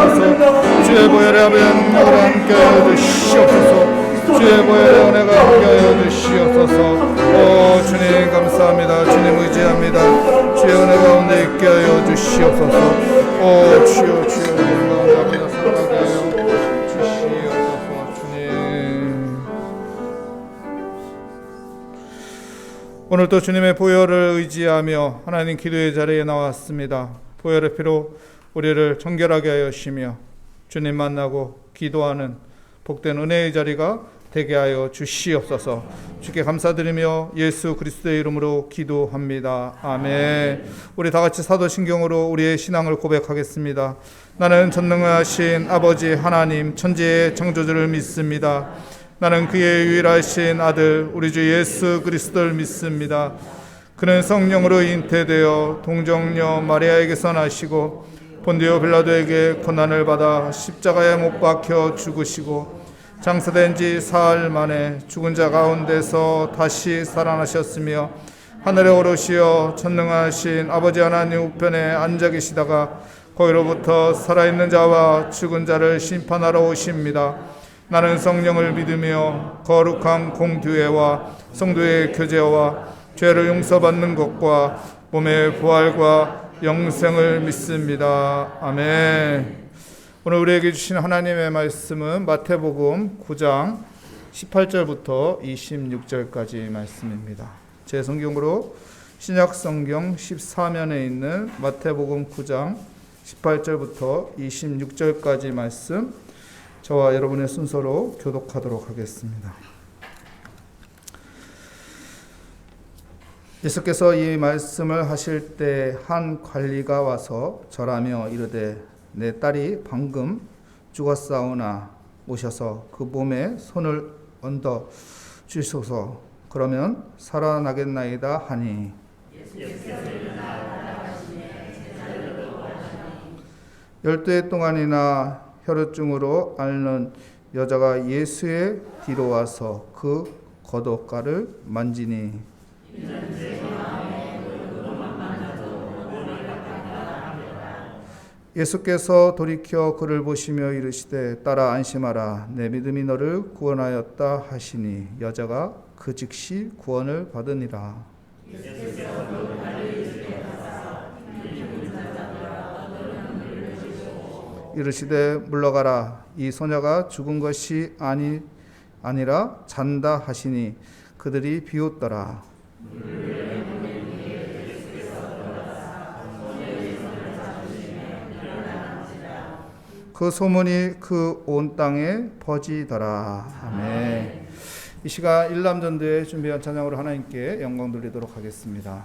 주옵소서. 주의 보혈의 아버지 은혜가 함께하여 주시옵소서. 주의 보혈의 은혜가 함께하여 주시옵소서. 오 주님 감사합니다. 주님 의지합니다. 주의 은혜 가운데 있게 하여 주시옵소서. 오 주여 주여 우리 가운데 아버지 살아가게 하여 주시옵소서. 주님 오늘도 주님의 보혈을 의지하며 하나님 기도의 자리에 나왔습니다. 보혈의 피로 우리를 정결하게 하여 주시며 주님 만나고 기도하는 복된 은혜의 자리가 되게 하여 주시옵소서. 주께 감사드리며 예수 그리스도의 이름으로 기도합니다. 아멘. 우리 다 같이 사도신경으로 우리의 신앙을 고백하겠습니다. 나는 전능하신 아버지 하나님 천지의 창조주를 믿습니다. 나는 그의 유일하신 아들 우리 주 예수 그리스도를 믿습니다. 그는 성령으로 잉태되어 동정녀 마리아에게서 나시고 본디오 빌라도에게 고난을 받아 십자가에 못 박혀 죽으시고 장사된 지 사흘 만에 죽은 자 가운데서 다시 살아나셨으며 하늘에 오르시어 전능하신 아버지 하나님 우편에 앉아 계시다가 거기로부터 살아있는 자와 죽은 자를 심판하러 오십니다. 나는 성령을 믿으며 거룩한 공교회와 성도의 교제와 죄를 용서받는 것과 몸의 부활과 영생을 믿습니다. 아멘. 오늘 우리에게 주신 하나님의 말씀은 마태복음 9장 18절부터 26절까지 말씀입니다. 제 성경으로 신약성경 14면에 있는 마태복음 9장 18절부터 26절까지 말씀 저와 여러분의 순서로 교독하도록 하겠습니다. 예수께서 이 말씀을 하실 때 한 관리가 와서 절하며 이르되 내 딸이 방금 죽었사오나 오셔서 그 몸에 손을 얹어 주소서. 그러면 살아나겠나이다 하니 열두해 동안이나 혈우증으로 앓는 여자가 예수의 뒤로 와서 그 겉옷가를 만지니 예수께서 돌이켜 그를 보시며 이르시되 딸아 안심하라 내 믿음이 너를 구원하였다 하시니 여자가 그 즉시 구원을 받으니라. 이르시되 물러가라 이 소녀가 죽은 것이 아니라 잔다 하시니 그들이 비웃더라. 그 소문이 그 온 땅에 퍼지더라. 아멘. 이 시간 일남전도에 준비한 찬양으로 하나님께 영광 돌리도록 하겠습니다.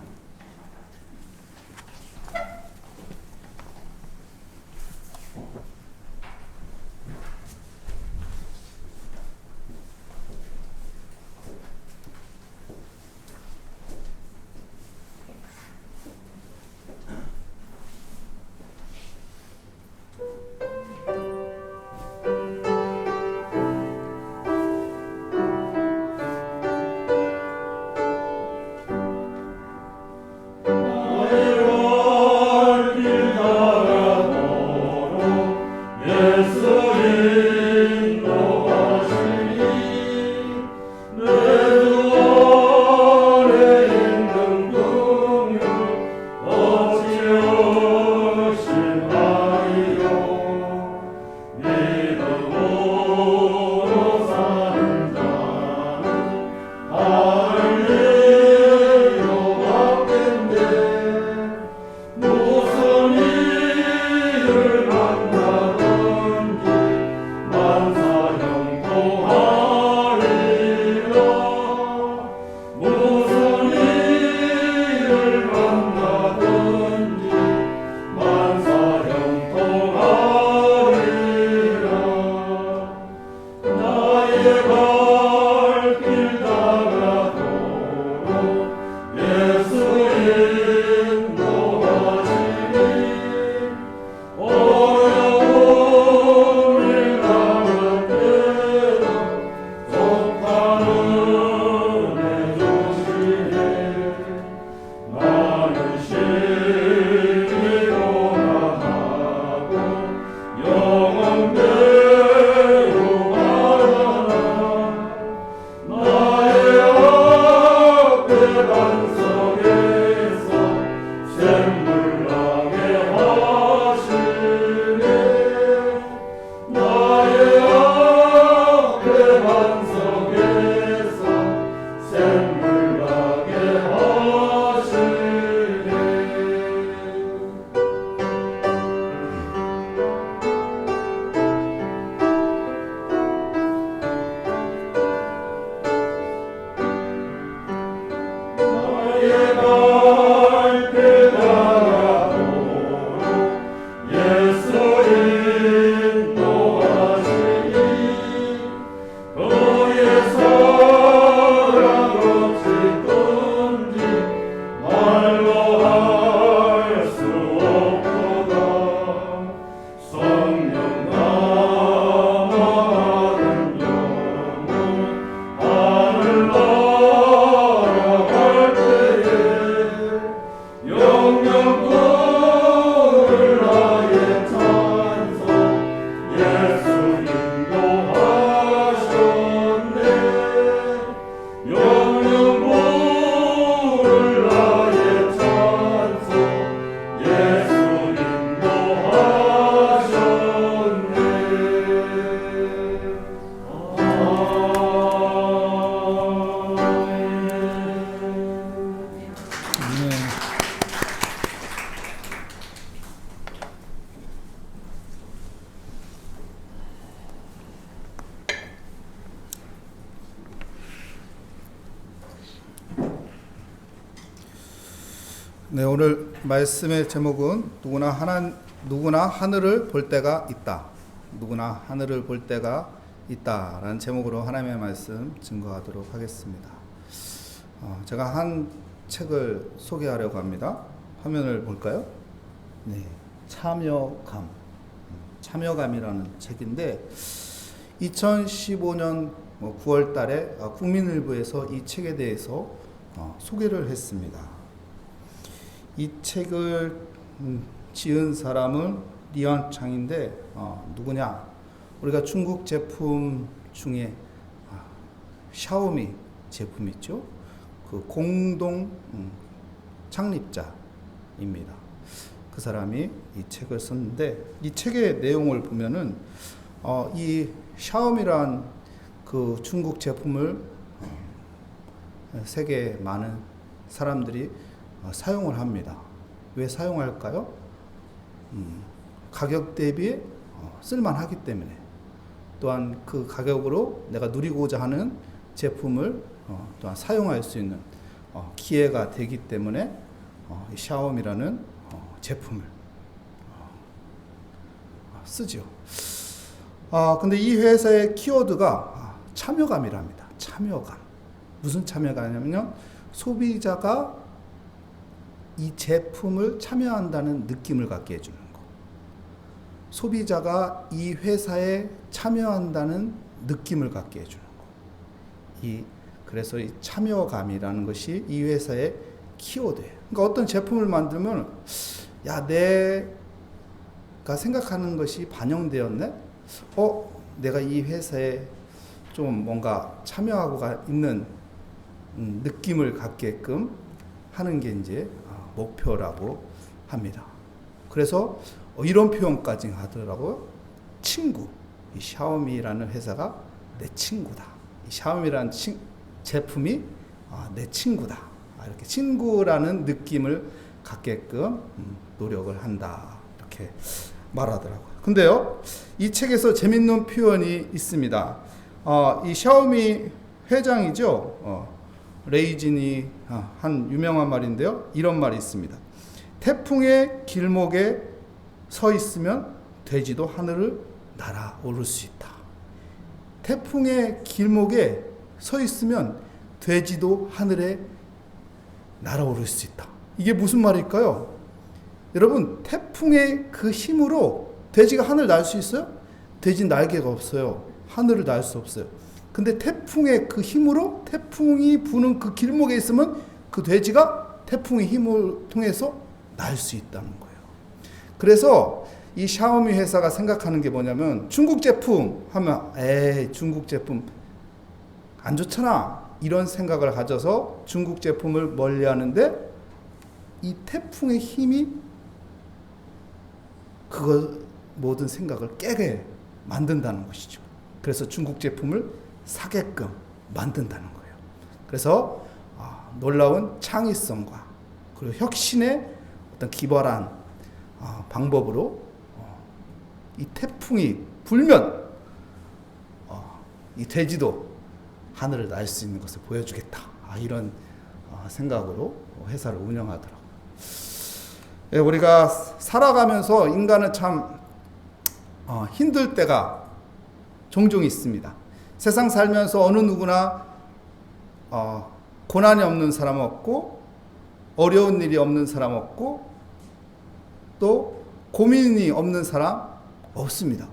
네, 오늘 말씀의 제목은 누구나 하늘을 볼 때가 있다. 누구나 하늘을 볼 때가 있다라는 제목으로 하나님의 말씀 증거하도록 하겠습니다. 제가 한 책을 소개하려고 합니다. 화면을 볼까요? 네, 참여감이라는 책인데 2015년 9월 달에 국민일보에서 이 책에 대해서 소개를 했습니다. 이 책을 지은 사람은 리완창인데 누구냐? 우리가 중국 제품 중에 샤오미 제품 있죠? 그 공동 창립자입니다. 그 사람이 이 책을 썼는데 이 책의 내용을 보면은 이 샤오미란 그 중국 제품을 세계 많은 사람들이 사용을 합니다. 왜 사용할까요? 가격 대비 쓸만하기 때문에, 또한 그 가격으로 내가 누리고자 하는 제품을 또한 사용할 수 있는 기회가 되기 때문에 이 샤오미라는 제품을 쓰죠. 근데 이 회사의 키워드가 참여감이랍니다. 참여감. 무슨 참여감이냐면요, 소비자가 이 제품을 참여한다는 느낌을 갖게 해주는 거. 소비자가 이 회사에 참여한다는 느낌을 갖게 해주는 거. 그래서 이 참여감이라는 것이 이 회사의 키워드예요. 그러니까 어떤 제품을 만들면, 야, 내가 생각하는 것이 반영되었네? 내가 이 회사에 좀 뭔가 참여하고 있는 느낌을 갖게끔 하는 게 이제 목표라고 합니다. 그래서 이런 표현까지 하더라고요. 친구. 이 샤오미라는 회사가 내 친구다. 이 샤오미라는 제품이 내 친구다. 이렇게 친구라는 느낌을 갖게끔 노력을 한다. 이렇게 말하더라고요. 근데요, 이 책에서 재밌는 표현이 있습니다. 이 샤오미 회장이죠. 레이진이 한 유명한 말인데요. 이런 말이 있습니다. 태풍의 길목에 서 있으면 돼지도 하늘을 날아오를 수 있다. 태풍의 길목에 서 있으면 돼지도 하늘에 날아오를 수 있다. 이게 무슨 말일까요? 여러분, 태풍의 그 힘으로 돼지가 하늘 날 수 있어요? 돼지는 날개가 없어요. 하늘을 날 수 없어요. 근데 태풍의 그 힘으로, 태풍이 부는 그 길목에 있으면 그 돼지가 태풍의 힘을 통해서 날 수 있다는 거예요. 그래서 이 샤오미 회사가 생각하는 게 뭐냐면 중국 제품 하면 에이 중국 제품 안 좋잖아 이런 생각을 가져서 중국 제품을 멀리 하는데 이 태풍의 힘이 그거 모든 생각을 깨게 만든다는 것이죠. 그래서 중국 제품을 사게끔 만든다는 거예요. 그래서 놀라운 창의성과 그리고 혁신의 어떤 기발한 방법으로 이 태풍이 불면 이 돼지도 하늘을 날 수 있는 것을 보여주겠다. 이런 생각으로 회사를 운영하더라고요. 예, 우리가 살아가면서 인간은 참 힘들 때가 종종 있습니다. 세상 살면서 어느 누구나 고난이 없는 사람 없고 어려운 일이 없는 사람 없고 또 고민이 없는 사람 없습니다.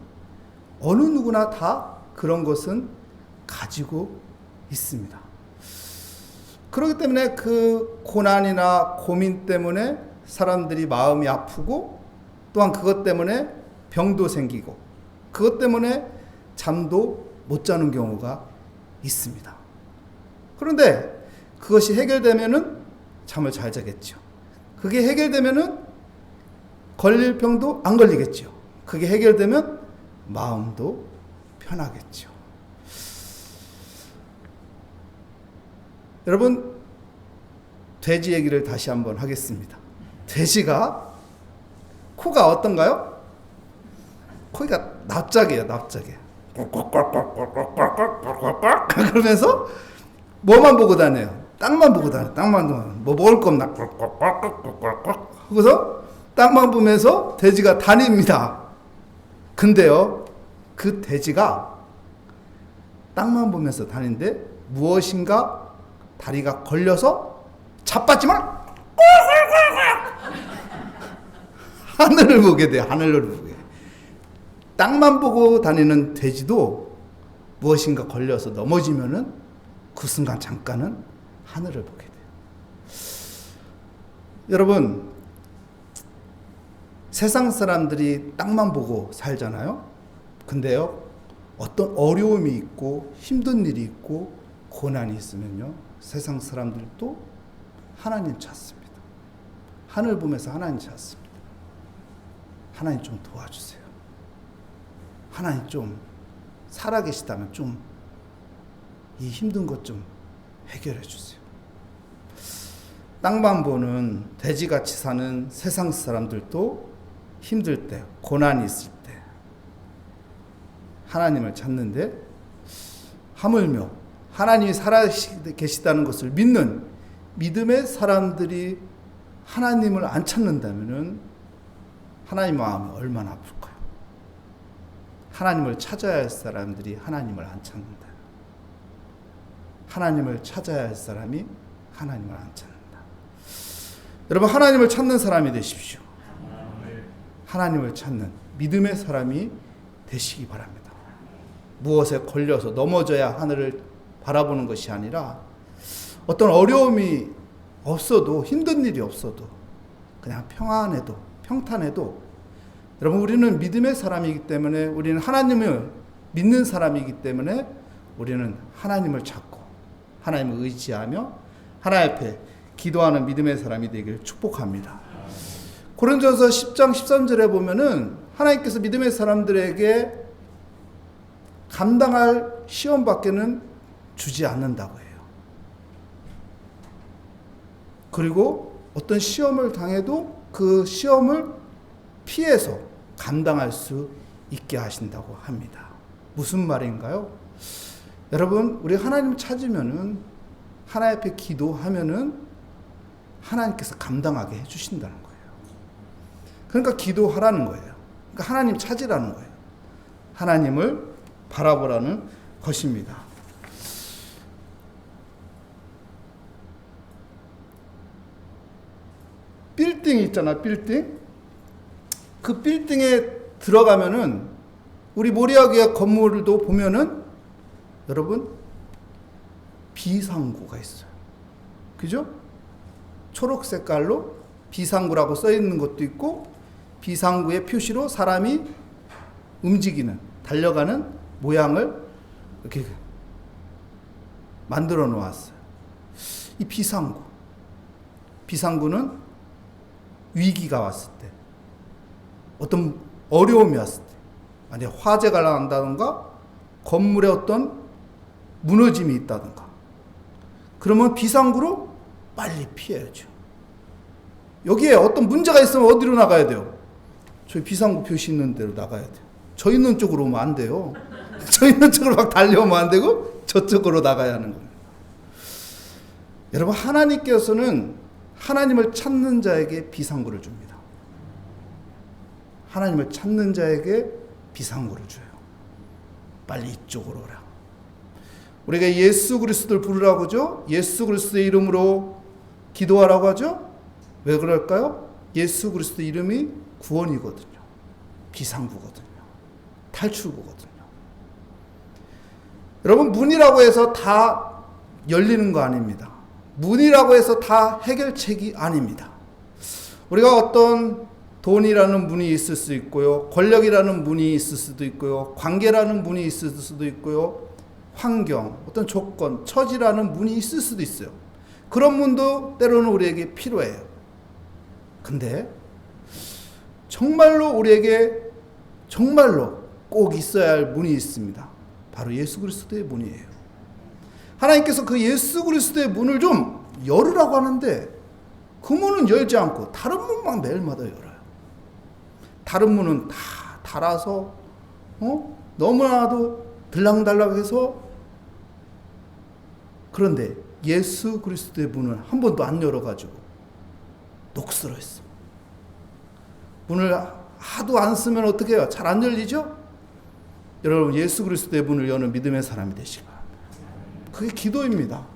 어느 누구나 다 그런 것은 가지고 있습니다. 그렇기 때문에 그 고난이나 고민 때문에 사람들이 마음이 아프고 또한 그것 때문에 병도 생기고 그것 때문에 잠도 못 자는 경우가 있습니다. 그런데 그것이 해결되면은 잠을 잘 자겠죠. 그게 해결되면은 걸릴 병도 안 걸리겠죠. 그게 해결되면 마음도 편하겠죠. 여러분, 돼지 얘기를 다시 한번 하겠습니다. 돼지가 코가 어떤가요? 코가 납작이에요, 납작이에요. 그러면서 뭐만 보고 다녀요? 땅만 보고 다녀요. 땅만 보고. 뭐 먹을 거 없나? 그래서 땅만 보면서 돼지가 다닙니다. 근데요, 그 돼지가 땅만 보면서 다니는데 무엇인가 다리가 걸려서 자빠지만 하늘을 보게 돼요. 하늘을 보게. 땅만 보고 다니는 돼지도 무엇인가 걸려서 넘어지면은 그 순간 잠깐은 하늘을 보게 돼요. 여러분, 세상 사람들이 땅만 보고 살잖아요. 근데요, 어떤 어려움이 있고 힘든 일이 있고 고난이 있으면요, 세상 사람들도 하나님 찾습니다. 하늘 보면서 하나님 찾습니다. 하나님 좀 도와주세요. 하나님 좀 살아계시다면 좀 이 힘든 것 좀 해결해 주세요. 땅만 보는 돼지같이 사는 세상 사람들도 힘들 때, 고난이 있을 때 하나님을 찾는데 하물며 하나님이 살아계시다는 것을 믿는 믿음의 사람들이 하나님을 안 찾는다면 하나님 마음이 얼마나 아플까요? 하나님을 찾아야 할 사람들이 하나님을 안 찾는다. 하나님을 찾아야 할 사람이 하나님을 안 찾는다. 여러분, 하나님을 찾는 사람이 되십시오. 하나님을 찾는 믿음의 사람이 되시기 바랍니다. 무엇에 걸려서 넘어져야 하늘을 바라보는 것이 아니라 어떤 어려움이 없어도 힘든 일이 없어도 그냥 평안해도 평탄해도 여러분, 우리는 믿음의 사람이기 때문에 우리는 하나님을 믿는 사람이기 때문에 우리는 하나님을 찾고 하나님을 의지하며 하나님 앞에 기도하는 믿음의 사람이 되기를 축복합니다. 고린도전서 10장 13절에 보면은 하나님께서 믿음의 사람들에게 감당할 시험밖에는 주지 않는다고 해요. 그리고 어떤 시험을 당해도 그 시험을 피해서 감당할 수 있게 하신다고 합니다. 무슨 말인가요? 여러분, 우리 하나님 찾으면은 하나님 앞에 기도하면은 하나님께서 감당하게 해주신다는 거예요. 그러니까 기도하라는 거예요. 그러니까 하나님 찾으라는 거예요. 하나님을 바라보라는 것입니다. 빌딩이 있잖아, 빌딩. 그 빌딩에 들어가면은 우리 모리아교회 건물도 보면은 여러분 비상구가 있어요. 그죠? 초록 색깔로 비상구라고 써 있는 것도 있고 비상구의 표시로 사람이 움직이는, 달려가는 모양을 이렇게 만들어 놓았어요. 이 비상구는 위기가 왔을 때, 어떤 어려움이 왔을 때, 만약 화재가 난다든가 건물에 어떤 무너짐이 있다든가, 그러면 비상구로 빨리 피해야죠. 여기에 어떤 문제가 있으면 어디로 나가야 돼요? 저희 비상구 표시 있는 데로 나가야 돼요. 저 있는 쪽으로 오면 안 돼요. 저 있는 쪽으로 막 달려오면 안 되고 저쪽으로 나가야 하는 겁니다. 여러분, 하나님께서는 하나님을 찾는 자에게 비상구를 줍니다. 하나님을 찾는 자에게 비상구를 줘요. 빨리 이쪽으로 오라. 우리가 예수 그리스도를 부르라고 하죠. 예수 그리스도의 이름으로 기도하라고 하죠. 왜 그럴까요? 예수 그리스도 이름이 구원이거든요. 비상구거든요. 탈출구거든요. 여러분, 문이라고 해서 다 열리는 거 아닙니다. 문이라고 해서 다 해결책이 아닙니다. 우리가 어떤 돈이라는 문이 있을 수 있고요. 권력이라는 문이 있을 수도 있고요. 관계라는 문이 있을 수도 있고요. 환경, 어떤 조건, 처지라는 문이 있을 수도 있어요. 그런 문도 때로는 우리에게 필요해요. 근데 정말로 우리에게 정말로 꼭 있어야 할 문이 있습니다. 바로 예수 그리스도의 문이에요. 하나님께서 그 예수 그리스도의 문을 좀 열으라고 하는데 그 문은 열지 않고 다른 문만 매일마다 열어요. 다른 문은 다 닫아서 너무나도 들락달락해서, 그런데 예수 그리스도의 문을 한 번도 안 열어가지고 녹슬어있어. 문을 하도 안 쓰면 어떻게 해요? 잘 안 열리죠? 여러분, 예수 그리스도의 문을 여는 믿음의 사람이 되시기 바랍니다. 그게 기도입니다.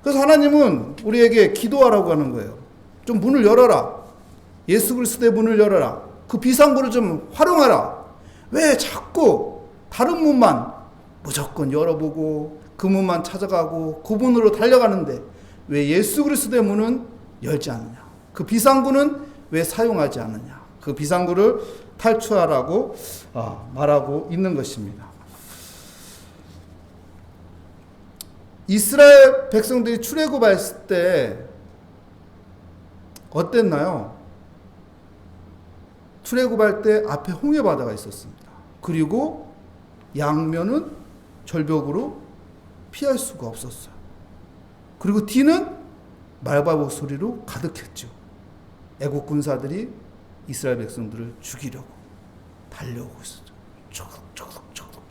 그래서 하나님은 우리에게 기도하라고 하는 거예요. 좀 문을 열어라. 예수 그리스도의 문을 열어라. 그 비상구를 좀 활용하라. 왜 자꾸 다른 문만 무조건 열어보고 그 문만 찾아가고 그 문으로 달려가는데 왜 예수 그리스도의 문은 열지 않느냐? 그 비상구는 왜 사용하지 않느냐? 그 비상구를 탈출하라고 말하고 있는 것입니다. 이스라엘 백성들이 출애굽했을 때 어땠나요? 출애굽할 때 앞에 홍해 바다가 있었습니다. 그리고 양면은 절벽으로 피할 수가 없었어요. 그리고 뒤는 말바보 소리로 가득했죠. 애국 군사들이 이스라엘 백성들을 죽이려고 달려오고 있었죠. 초독초독.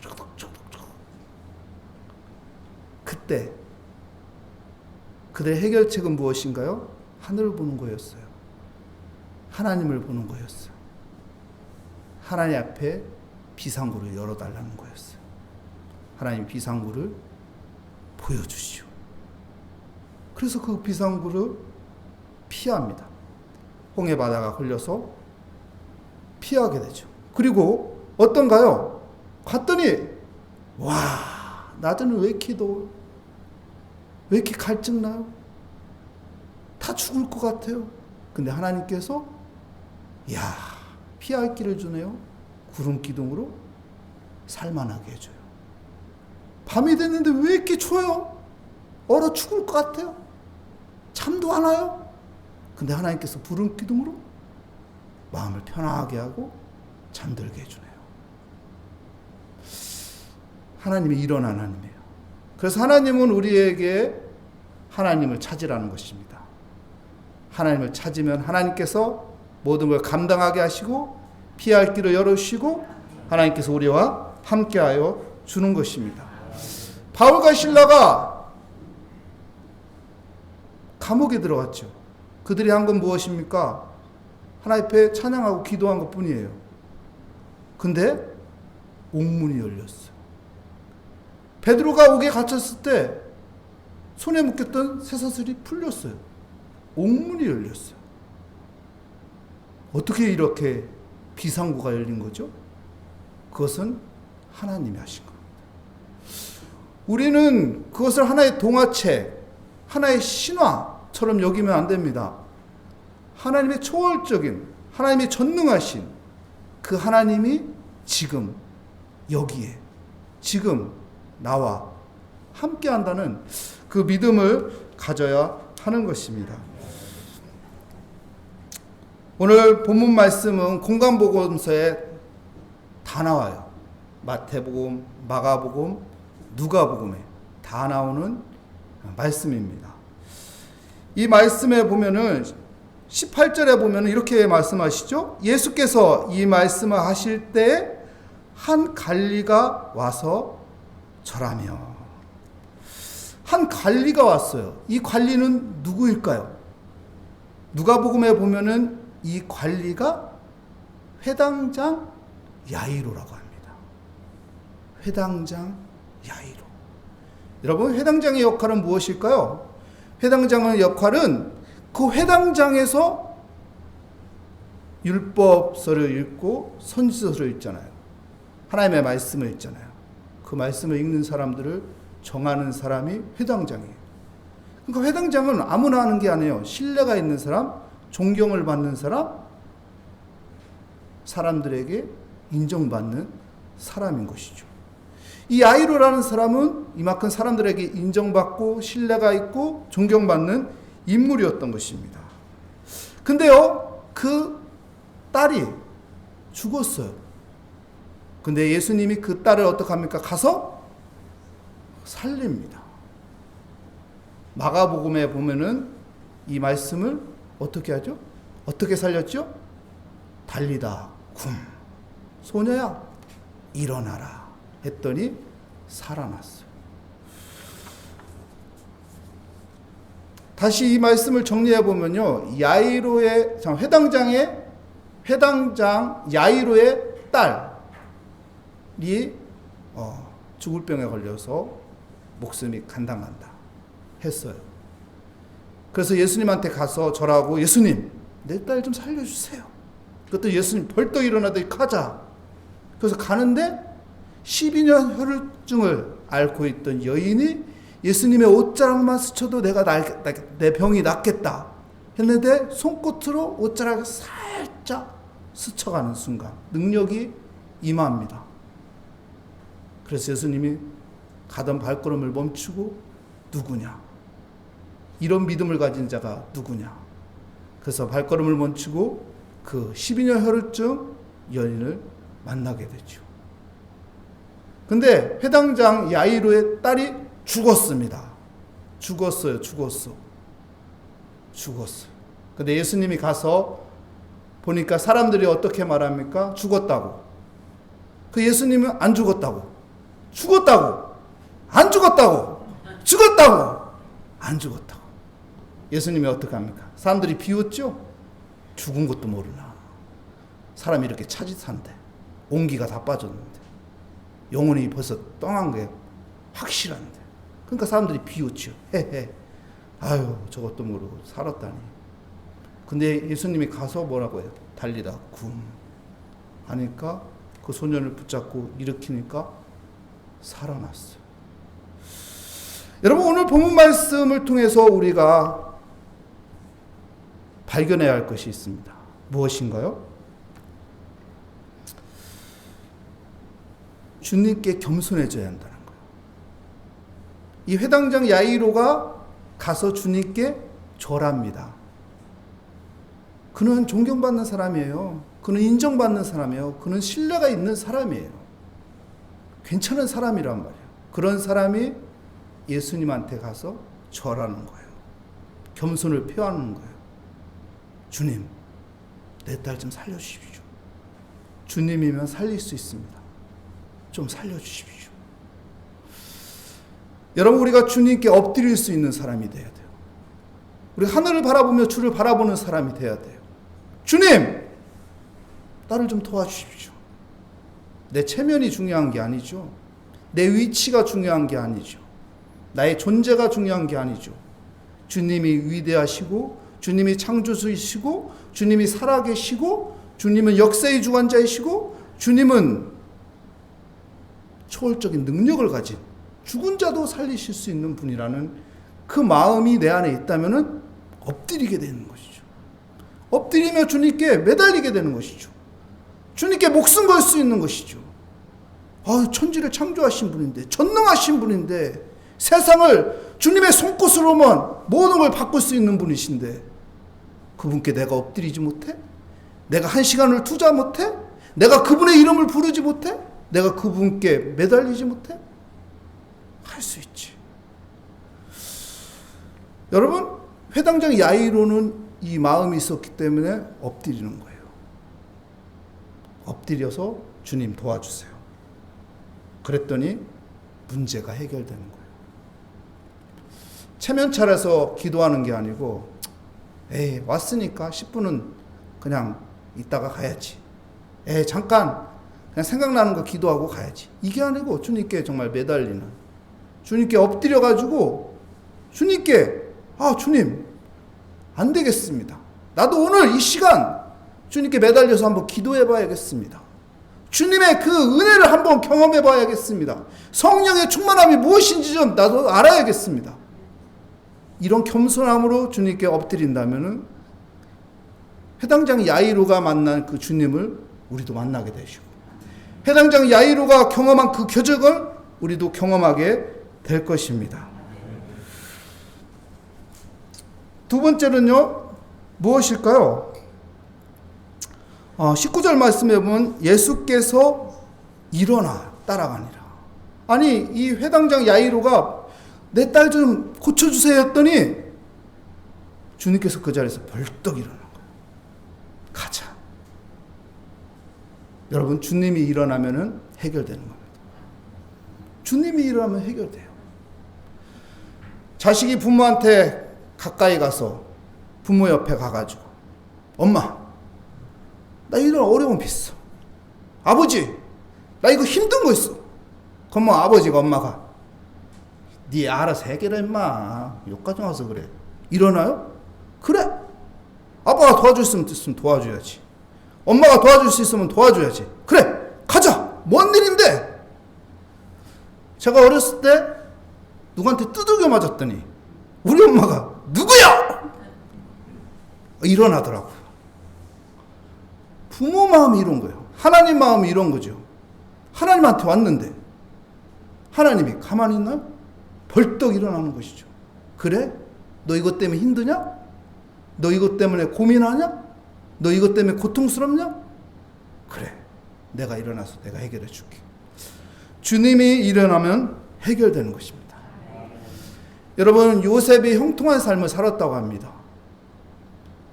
그때 그들의 해결책은 무엇인가요? 하늘을 보는 거였어요. 하나님을 보는 거였어요. 하나님 앞에 비상구를 열어달라는 거였어요. 하나님 비상구를 보여주시오. 그래서 그 비상구를 피합니다. 홍해 바다가 걸려서 피하게 되죠. 그리고 어떤가요? 갔더니 낮에는 왜 이렇게 더워? 왜 이렇게 갈증나요? 다 죽을 것 같아요. 근데 하나님께서 피할 길을 주네요. 구름 기둥으로 살만하게 해줘요. 밤이 됐는데 왜 이렇게 추워요? 얼어 죽을 것 같아요. 잠도 안 와요. 근데 하나님께서 구름 기둥으로 마음을 편하게 하고 잠들게 해주네요. 하나님이 이런 하나님이에요. 그래서 하나님은 우리에게 하나님을 찾으라는 것입니다. 하나님을 찾으면 하나님께서 모든 걸 감당하게 하시고 피할 길을 열어주시고 하나님께서 우리와 함께하여 주는 것입니다. 바울과 실라가 감옥에 들어갔죠. 그들이 한 건 무엇입니까? 하나님 앞에 찬양하고 기도한 것뿐이에요. 근데 옥문이 열렸어요. 베드로가 옥에 갇혔을 때 손에 묶였던 쇠사슬이 풀렸어요. 옥문이 열렸어요. 어떻게 이렇게 비상구가 열린 거죠? 그것은 하나님이 하신 겁니다. 우리는 그것을 하나의 동화책, 하나의 신화처럼 여기면 안 됩니다. 하나님의 초월적인, 하나님이 전능하신 그 하나님이 지금 여기에 지금 나와 함께 한다는 그 믿음을 가져야 하는 것입니다. 오늘 본문 말씀은 공간복음서에 다 나와요. 마태복음, 마가복음, 누가복음에 다 나오는 말씀입니다. 이 말씀에 보면은 18절에 보면은 이렇게 말씀하시죠. 예수께서 이 말씀을 하실 때 한 관리가 와서 절하며. 한 관리가 왔어요. 이 관리는 누구일까요? 누가복음에 보면은 이 관리가 회당장 야이로라고 합니다. 회당장 야이로. 여러분, 회당장의 역할은 무엇일까요? 회당장의 역할은 그 회당장에서 율법서를 읽고 선지서를 읽잖아요. 하나님의 말씀을 읽잖아요. 그 말씀을 읽는 사람들을 정하는 사람이 회당장이에요. 그러니까 회당장은 아무나 하는 게 아니에요. 신뢰가 있는 사람, 존경을 받는 사람, 사람들에게 인정받는 사람인 것이죠. 이 야이로라는 사람은 이만큼 사람들에게 인정받고 신뢰가 있고 존경받는 인물이었던 것입니다. 근데요, 그 딸이 죽었어요. 근데 예수님이 그 딸을 어떻게 합니까? 가서 살립니다. 마가복음에 보면은 이 말씀을 어떻게 하죠? 어떻게 살렸죠? 달리다 굼. 소녀야, 일어나라. 했더니 살아났어요. 다시 이 말씀을 정리해 보면요, 야이로의 회당장 야이로의 딸이 죽을 병에 걸려서 목숨이 간당한다 했어요. 그래서 예수님한테 가서 절하고, 예수님, 내 딸 좀 살려주세요. 그것도 예수님 벌떡 일어나더니 가자. 그래서 가는데 12년 혈루증을 앓고 있던 여인이 예수님의 옷자락만 스쳐도 내 병이 낫겠다 했는데 손끝으로 옷자락을 살짝 스쳐가는 순간 능력이 임합니다. 그래서 예수님이 가던 발걸음을 멈추고, 누구냐? 이런 믿음을 가진 자가 누구냐? 그래서 발걸음을 멈추고 그 12년 혈루증 여인을 만나게 되죠. 근데 회당장 야이로의 딸이 죽었습니다. 죽었어요. 근데 예수님이 가서 보니까 사람들이 어떻게 말합니까? 죽었다고. 그 예수님은 안 죽었다고. 안 죽었다고. 예수님이 어떻게 합니까? 사람들이 비웃죠? 죽은 것도 모르나. 사람이 이렇게 차짓한데, 온기가 다 빠졌는데, 영혼이 벌써 떠난 게 확실한데. 그러니까 사람들이 비웃죠. 헤헤. 아유, 저것도 모르고 살았다니. 근데 예수님이 가서 뭐라고 해요? 달리다 굼 하니까 그 소년을 붙잡고 일으키니까 살아났어요. 여러분, 오늘 본문 말씀을 통해서 우리가 발견해야 할 것이 있습니다. 무엇인가요? 주님께 겸손해져야 한다는 거예요. 이 회당장 야이로가 가서 주님께 절합니다. 그는 존경받는 사람이에요. 그는 인정받는 사람이에요. 그는 신뢰가 있는 사람이에요. 괜찮은 사람이란 말이에요. 그런 사람이 예수님한테 가서 절하는 거예요. 겸손을 표하는 거예요. 주님, 내 딸 좀 살려주십시오. 주님이면 살릴 수 있습니다. 좀 살려주십시오. 여러분, 우리가 주님께 엎드릴 수 있는 사람이 돼야 돼요. 우리 하늘을 바라보며 주를 바라보는 사람이 돼야 돼요. 주님, 나를 좀 도와주십시오. 내 체면이 중요한 게 아니죠. 내 위치가 중요한 게 아니죠. 나의 존재가 중요한 게 아니죠. 주님이 위대하시고, 주님이 창조주이시고, 주님이 살아계시고, 주님은 역사의 주관자이시고, 주님은 초월적인 능력을 가진, 죽은 자도 살리실 수 있는 분이라는 그 마음이 내 안에 있다면 엎드리게 되는 것이죠. 엎드리며 주님께 매달리게 되는 것이죠. 주님께 목숨 걸 수 있는 것이죠. 천지를 창조하신 분인데, 전능하신 분인데, 세상을 주님의 손끝으로만 모든 걸 바꿀 수 있는 분이신데, 그분께 내가 엎드리지 못해? 내가 한 시간을 투자 못해? 내가 그분의 이름을 부르지 못해? 내가 그분께 매달리지 못해? 할 수 있지. 여러분, 회당장 야이로는 이 마음이 있었기 때문에 엎드리는 거예요. 엎드려서 주님 도와주세요. 그랬더니 문제가 해결되는 거예요. 체면 차려서 기도하는 게 아니고, 왔으니까 10분은 그냥 있다가 가야지. 잠깐 그냥 생각나는 거 기도하고 가야지. 이게 아니고 주님께 정말 매달리는, 주님께 엎드려가지고 주님께, 주님 안 되겠습니다. 나도 오늘 이 시간 주님께 매달려서 한번 기도해 봐야겠습니다. 주님의 그 은혜를 한번 경험해 봐야겠습니다. 성령의 충만함이 무엇인지 좀 나도 알아야겠습니다. 이런 겸손함으로 주님께 엎드린다면은 해당장 야이로가 만난 그 주님을 우리도 만나게 되시고, 해당장 야이로가 경험한 그 표적을 우리도 경험하게 될 것입니다. 두 번째는요, 무엇일까요? 19절 말씀에 보면 예수께서 일어나 따라가니라. 아니, 이 회당장 야이로가 내 딸 좀 고쳐주세요 했더니 주님께서 그 자리에서 벌떡 일어난 거예요. 가자. 여러분, 주님이 일어나면은 해결되는 겁니다. 주님이 일어나면 해결돼요. 자식이 부모한테 가까이 가서 부모 옆에 가가지고, 엄마, 나 이런 어려움 있어. 아버지, 나 이거 힘든 거 있어. 그럼 아버지가 엄마가, 네 알아서 해결해 임마. 여기까지 와서 그래. 일어나요? 그래. 아빠가 도와줄 수 있으면 도와줘야지. 엄마가 도와줄 수 있으면 도와줘야지. 그래, 가자. 뭔 일인데? 제가 어렸을 때 누구한테 두들겨 맞았더니 우리 엄마가, 누구야? 일어나더라고요. 부모 마음이 이런 거예요. 하나님 마음이 이런 거죠. 하나님한테 왔는데 하나님이 가만히 있나요? 벌떡 일어나는 것이죠. 그래? 너 이것 때문에 힘드냐? 너 이것 때문에 고민하냐? 너 이것 때문에 고통스럽냐? 그래, 내가 일어나서 내가 해결해 줄게. 주님이 일어나면 해결되는 것입니다. 여러분, 요셉이 형통한 삶을 살았다고 합니다.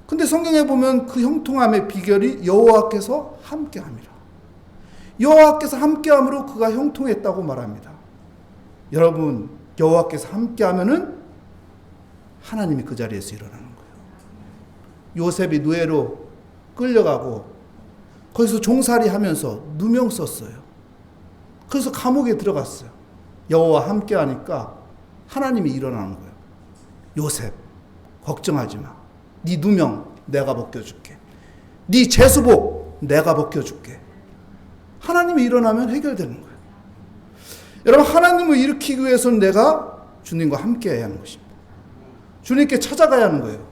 근데 성경에 보면 그 형통함의 비결이 여호와께서 함께함이라. 여호와께서 함께함으로 그가 형통했다고 말합니다. 여러분, 여호와께서 함께하면은 하나님이 그 자리에서 일어나는 거예요. 요셉이 노예로 끌려가고 거기서 종살이 하면서 누명 썼어요. 그래서 감옥에 들어갔어요. 여호와 함께하니까 하나님이 일어나는 거예요. 요셉, 걱정하지 마. 네 누명 내가 벗겨줄게. 네 제수복 내가 벗겨줄게. 하나님이 일어나면 해결되는 거예요. 여러분, 하나님을 일으키기 위해서는 내가 주님과 함께 해야 하는 것입니다. 주님께 찾아가야 하는 거예요.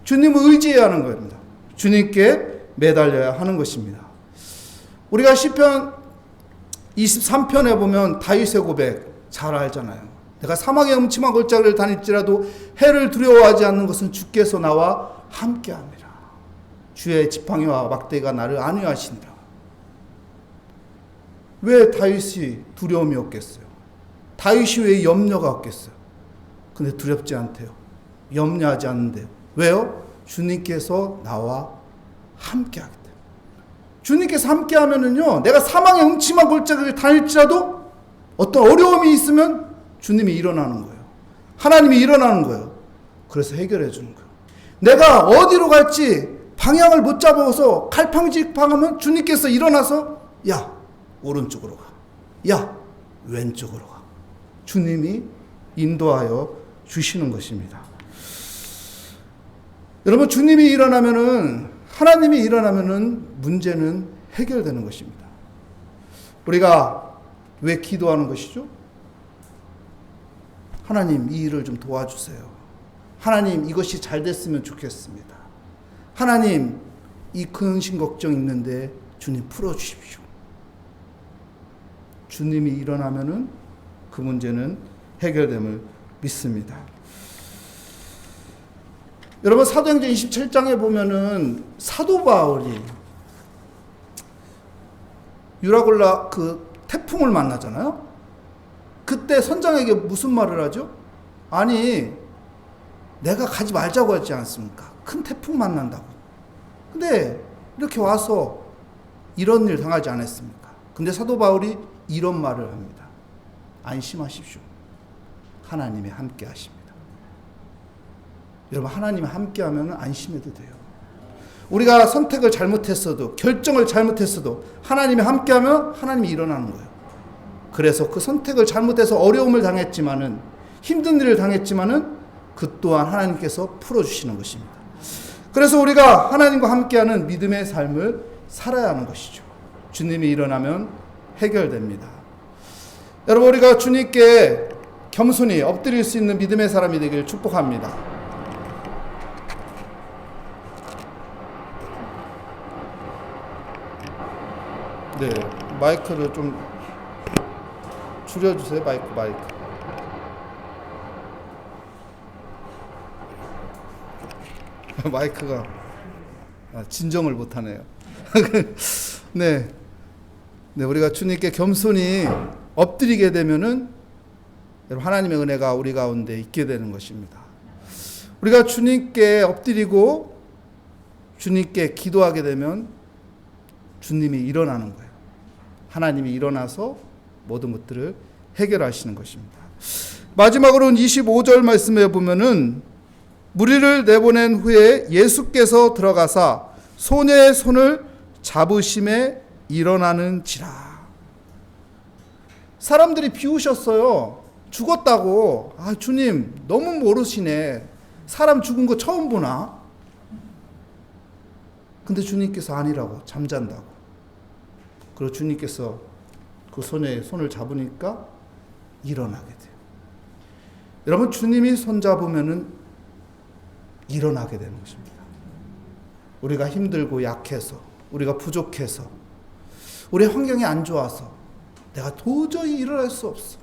주님을 의지해야 하는 겁니다. 주님께 매달려야 하는 것입니다. 우리가 시편 23편에 보면 다윗의 고백 잘 알잖아요. 내가 사막의 음침한 골짜기를 다닐지라도 해를 두려워하지 않는 것은 주께서 나와 함께함이라. 주의 지팡이와 막대기가 나를 안위하시니라. 왜 다윗이 두려움이 없겠어요? 다윗이 왜 염려가 없겠어요? 근데 두렵지 않대요. 염려하지 않는데요. 왜요? 주님께서 나와 함께하기 때문에. 주님께서 함께하면은요, 내가 사망의 음침한 골짜기를 다닐지라도 어떤 어려움이 있으면 주님이 일어나는 거예요. 하나님이 일어나는 거예요. 그래서 해결해 주는 거예요. 내가 어디로 갈지 방향을 못 잡아서 갈팡질팡하면 주님께서 일어나서, 야, 오른쪽으로 가. 야, 왼쪽으로 가. 주님이 인도하여 주시는 것입니다. 여러분, 주님이 일어나면은, 하나님이 일어나면은 문제는 해결되는 것입니다. 우리가 왜 기도하는 것이죠? 하나님, 이 일을 좀 도와주세요. 하나님, 이것이 잘 됐으면 좋겠습니다. 하나님, 이 근심 걱정 있는데 주님 풀어주십시오. 주님이 일어나면은 그 문제는 해결됨을 믿습니다. 여러분, 사도행전 27장에 보면은 사도 바울이 유라굴라 그 태풍을 만나잖아요. 그때 선장에게 무슨 말을 하죠? 아니, 내가 가지 말자고 했지 않습니까? 큰 태풍 만난다고. 근데 이렇게 와서 이런 일 당하지 않았습니까? 근데 사도 바울이 이런 말을 합니다. 안심하십시오. 하나님이 함께 하십니다. 여러분, 하나님이 함께 하면 안심해도 돼요. 우리가 선택을 잘못했어도, 결정을 잘못했어도 하나님이 함께 하면 하나님이 일어나는 거예요. 그래서 그 선택을 잘못해서 어려움을 당했지만은, 힘든 일을 당했지만은 그 또한 하나님께서 풀어주시는 것입니다. 그래서 우리가 하나님과 함께하는 믿음의 삶을 살아야 하는 것이죠. 주님이 일어나면 해결됩니다. 여러분, 우리가 주님께 겸손히 엎드릴 수 있는 믿음의 사람이 되길 축복합니다. 네, 마이크를 좀 줄여주세요. 마이크. 마이크가 진정을 못하네요. 네, 우리가 주님께 겸손히 엎드리게 되면은 하나님의 은혜가 우리 가운데 있게 되는 것입니다. 우리가 주님께 엎드리고 주님께 기도하게 되면 주님이 일어나는 거예요. 하나님이 일어나서 모든 것들을 해결하시는 것입니다. 마지막으로는 25절 말씀에 보면은 무리를 내보낸 후에 예수께서 들어가사 소녀의 손을 잡으심에 일어나는지라. 사람들이 비우셨어요. 죽었다고. 아, 주님 너무 모르시네. 사람 죽은 거 처음 보나? 근데 주님께서 아니라고, 잠잔다고. 그리고 주님께서 그 소녀의 손을 잡으니까 일어나게 돼요. 여러분, 주님이 손 잡으면은 일어나게 되는 것입니다. 우리가 힘들고 약해서, 우리가 부족해서, 우리 환경이 안 좋아서 내가 도저히 일어날 수 없어.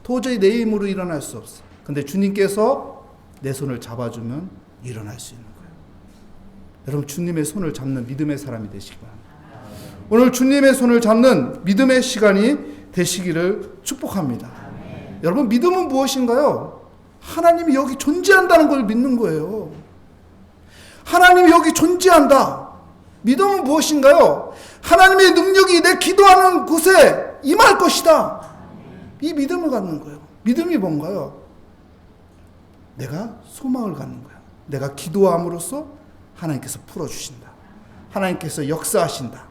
도저히 내 힘으로 일어날 수 없어. 근데 주님께서 내 손을 잡아주면 일어날 수 있는 거예요. 여러분, 주님의 손을 잡는 믿음의 사람이 되시기 바랍니다. 오늘 주님의 손을 잡는 믿음의 시간이 되시기를 축복합니다. 여러분, 믿음은 무엇인가요? 하나님이 여기 존재한다는 걸 믿는 거예요. 하나님이 여기 존재한다. 믿음은 무엇인가요? 하나님의 능력이 내 기도하는 곳에 임할 것이다. 이 믿음을 갖는 거예요. 믿음이 뭔가요? 내가 소망을 갖는 거예요. 내가 기도함으로써 하나님께서 풀어주신다. 하나님께서 역사하신다.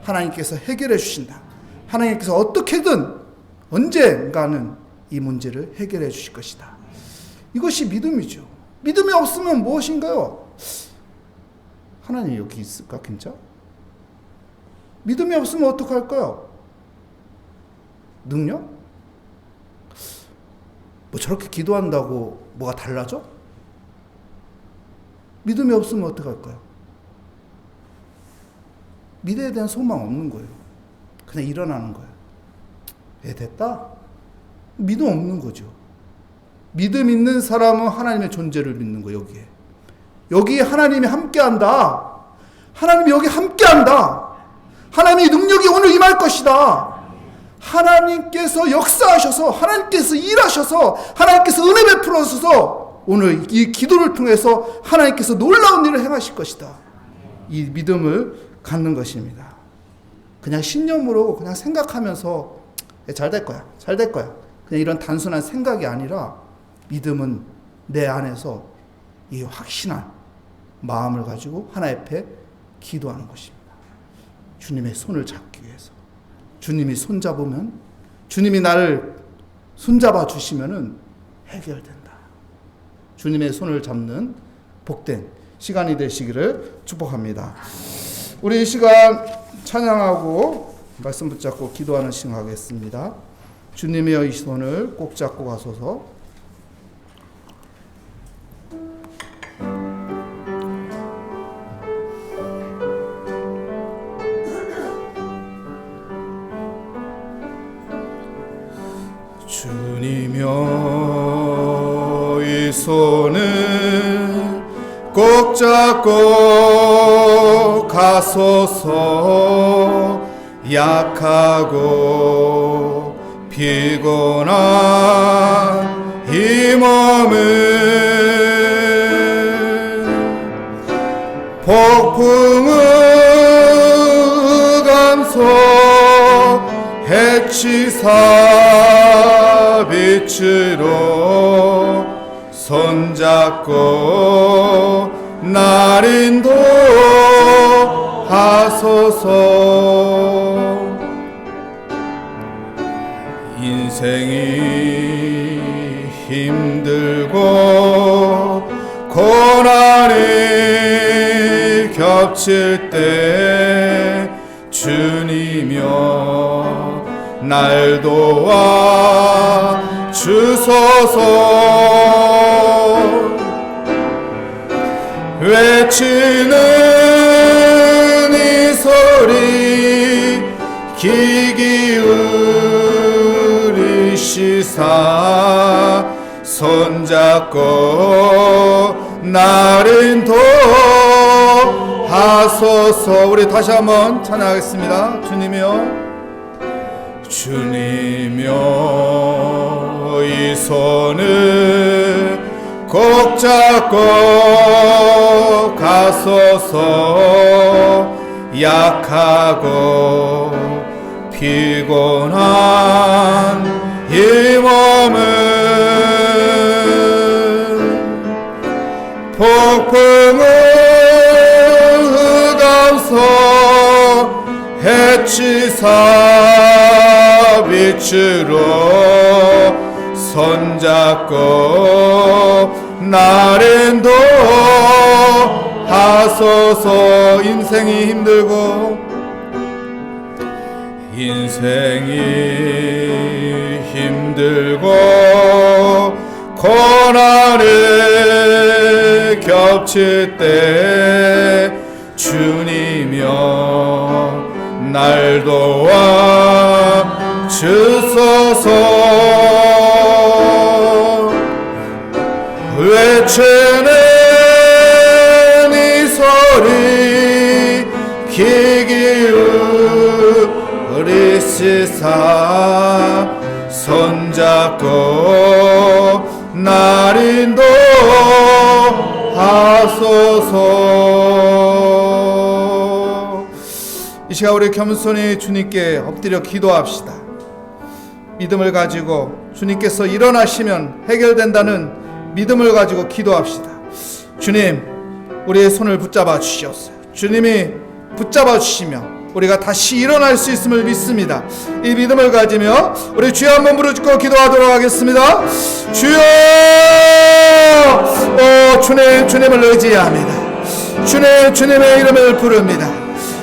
하나님께서 해결해 주신다. 하나님께서 어떻게든 언젠가는 이 문제를 해결해 주실 것이다. 이것이 믿음이죠. 믿음이 없으면 무엇인가요? 하나님 여기 있을까 진짜? 믿음이 없으면 어떡할까요? 능력? 뭐 저렇게 기도한다고 뭐가 달라져? 믿음이 없으면 어떡할까요? 미래에 대한 소망 없는 거예요. 그냥 일어나는 거예요. 됐다? 믿음 없는 거죠. 믿음 있는 사람은 하나님의 존재를 믿는 거예요. 여기에 하나님이 함께한다. 하나님이 여기 함께한다. 하나님의 능력이 오늘 임할 것이다. 하나님께서 역사하셔서, 하나님께서 일하셔서, 하나님께서 은혜 베풀어서 오늘 이 기도를 통해서 하나님께서 놀라운 일을 행하실 것이다. 이 믿음을 갖는 것입니다. 그냥 신념으로 그냥 생각하면서 잘 될 거야, 잘 될 거야. 그냥 이런 단순한 생각이 아니라 믿음은 내 안에서 이 확신한 마음을 가지고 하나님 앞에 기도하는 것입니다. 주님의 손을 잡기 위해서. 주님이 손잡으면, 주님이 나를 손잡아 주시면은 해결된다. 주님의 손을 잡는 복된 시간이 되시기를 축복합니다. 우리 이 시간 찬양하고 말씀 붙잡고 기도하는 시간 하겠습니다. 주님의 이 손을 꼭 잡고 가소서. 주님여 이 손을 꼭 잡고 가소서. 약하고 피곤한 이 몸을 폭풍의 감소 해치사 빛으로 손잡고 날 인도하소서. 인생이 힘들고 고난이 겹칠 때 주님여 날 도와 주소서. 외치는 이 소리 귀 기울이시사 손잡고 날 인도하소서. 우리 다시 한번 찬양하겠습니다. 주님여 이 손을 꼭 잡고 가소서. 약하고 피곤한 이 몸을 폭풍의 흑암속 해치사 빛으로 손잡고 날 인도하소서. 인생이 힘들고 고난을 겹칠 때 주님여 날 도와 주소서. 외치는 이 소리 귀 기울이시사 손잡고 날 인도하소서. 이 시간 우리 겸손히 주님께 엎드려 기도합시다. 믿음을 가지고 주님께서 일어나시면 해결된다는 믿음을 가지고 기도합시다. 주님, 우리의 손을 붙잡아 주시옵소서. 주님이 붙잡아 주시며 우리가 다시 일어날 수 있음을 믿습니다. 이 믿음을 가지며 우리 주여 한번 부르짖고 기도하도록 하겠습니다. 주여, 주님, 주님을 의지합니다. 주님, 주님의 이름을 부릅니다.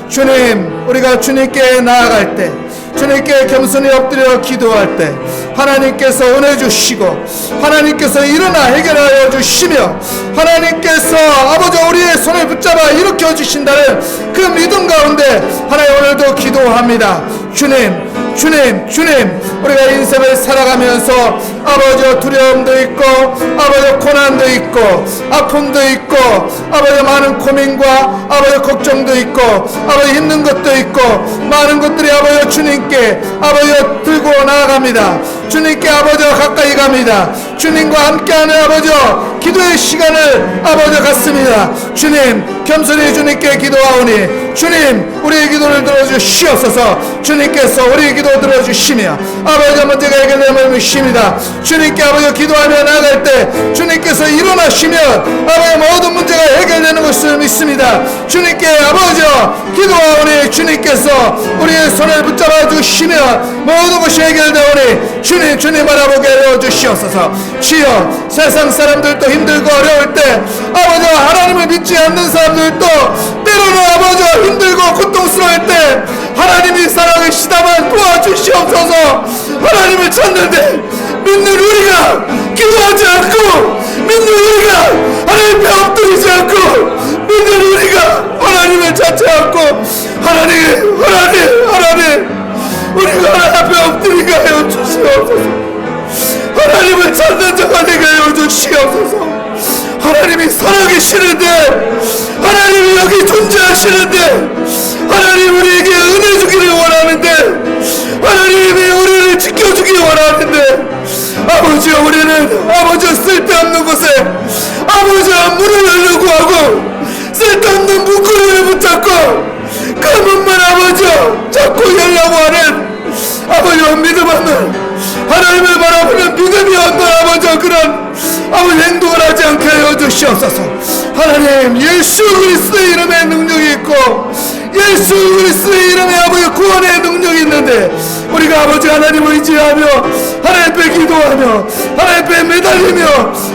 주님, 우리가 주님께 나아갈 때, 주님께 겸손히 엎드려 기도할 때 하나님께서 은혜 주시고 하나님께서 일어나 해결하여 주시며 하나님께서 아버지 우리의 손을 붙잡아 일으켜 주신다는 그 믿음 가운데 하나님 오늘도 기도합니다. 주님, 주님, 주님, 우리가 인생을 살아가면서 아버지 두려움도 있고 아버지 고난도 있고 아픔도 있고 아버지 많은 고민과 아버지 걱정도 있고 아버지 힘든 것도 있고 많은 것들이 아버지 주님께 아버지 들고 나아갑니다. 주님께 아버지와 가까이 갑니다. 주님과 함께하는 아버지 기도의 시간을 아버지 갖습니다. 주님, 겸손히 주님께 기도하오니 주님, 우리의 기도를 들어주시옵소서. 주님께서 우리의 기도 들어주시며 아버지 문제가 해결됨을 믿습니다. 주님께 아버지 기도하며 나아갈 때 주님께서 일어나시면 아버지 모든 문제가 해결되는 것을 믿습니다. 주님께 아버지 기도하오니 주님께서 우리의 손을 붙잡아 주시면 모든 것이 해결되오니 주님, 주님 바라보게 하여 주시옵소서. 주여, 세상 사람들도 힘들고 어려울 때 아버지 하나님을 믿지 않는 사람들도 때로는 아버지 힘들고 고통스러울 때 하나님이 살아계시다만 도와주시옵소서. 하나님을 찾는데 믿는 우리가 기도하지 않고 믿는 우리가 하나님 앞에 엎드리지 않고 믿는 우리가 하나님을 찾지 않고 하나님 우리가 하나님 앞에 엎드리게 하여 주시옵소서. 하나님을 찾는 자가 되게 하여 주시옵소서. 하나님이 살아계시는데, 하나님이 여기 존재하시는데, 하나님 우리에게 은혜 주기를 원하는데, 하나님이 우리를 지켜주기 원하는데, 아버지여, 우리는 아버지여 쓸데없는 곳에 아버지여 문을 열려고 하고 쓸데없는 문구를 붙잡고 그 문만 아버지여 자꾸 열려고 하는 아버지여 믿음 없는 하나님을 바라보는 믿음이 없는 아버지여 그런 아버지 행동을 하지 않게 하여 주시옵소서. 하나님 예수 그리스도의 이름에 능력이 있고 예수 그리스도의 이름에 아버지 구원의 능력이 있는데 우리가 아버지 하나님을 의지하며 하나님 앞에 기도하며 하나님 앞에 매달리며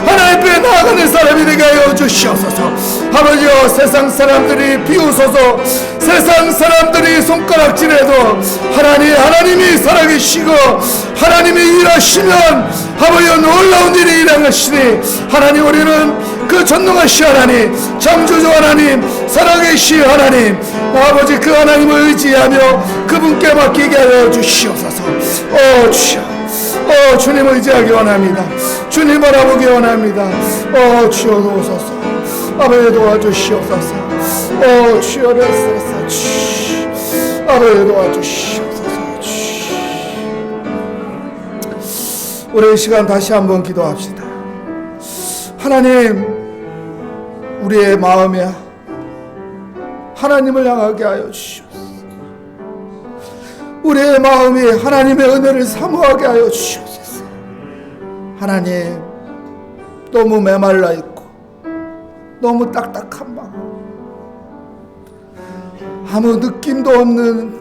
하나님 앞에 나아가는 사람이 되게 하여 주시옵소서. 아버지여 세상 사람들이 비웃어서 세상 사람들이 손가락질해도 하나님이 살아계시고 하나님이 일하시면 아버지여 놀라운 일이 일어나시니 하나님 우리는 그 전능하신 하나님 창조주 하나님 살아계신 하나님 아버지 그 하나님을 의지하며 그분께 맡기게 하여 주시옵소서. 주여 주님 의지하기 원합니다. 주님 바라보기 원합니다. 주여 도우소서. 아버지 도와주시옵소서. 주여 레스레스 아버지 도와주시옵소서. 우리 이 시간 다시 한번 기도합시다. 하나님 우리의 마음에 하나님을 향하게 하여 주시옵소서. 우리의 마음이 하나님의 은혜를 사모하게 하여 주시옵소서. 하나님 너무 메말라 있고 너무 딱딱한 마음 아무 느낌도 없는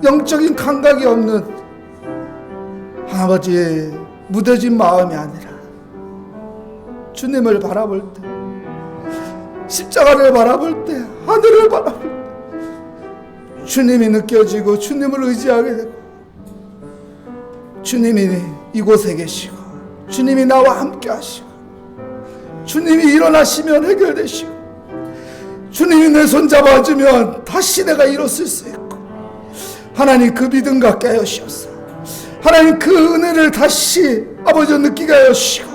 영적인 감각이 없는 아버지의 무뎌진 마음이 아니라 주님을 바라볼 때 십자가를 바라볼 때 하늘을 바라볼 때 주님이 느껴지고 주님을 의지하게 되고 주님이 이곳에 계시고 주님이 나와 함께 하시고 주님이 일어나시면 해결되시고 주님이 내 손 잡아주면 다시 내가 일어설 수 있고 하나님 그 믿음 갖게 하여 주시옵소서. 하나님 그 은혜를 다시 아버지 느끼게 하여 주시고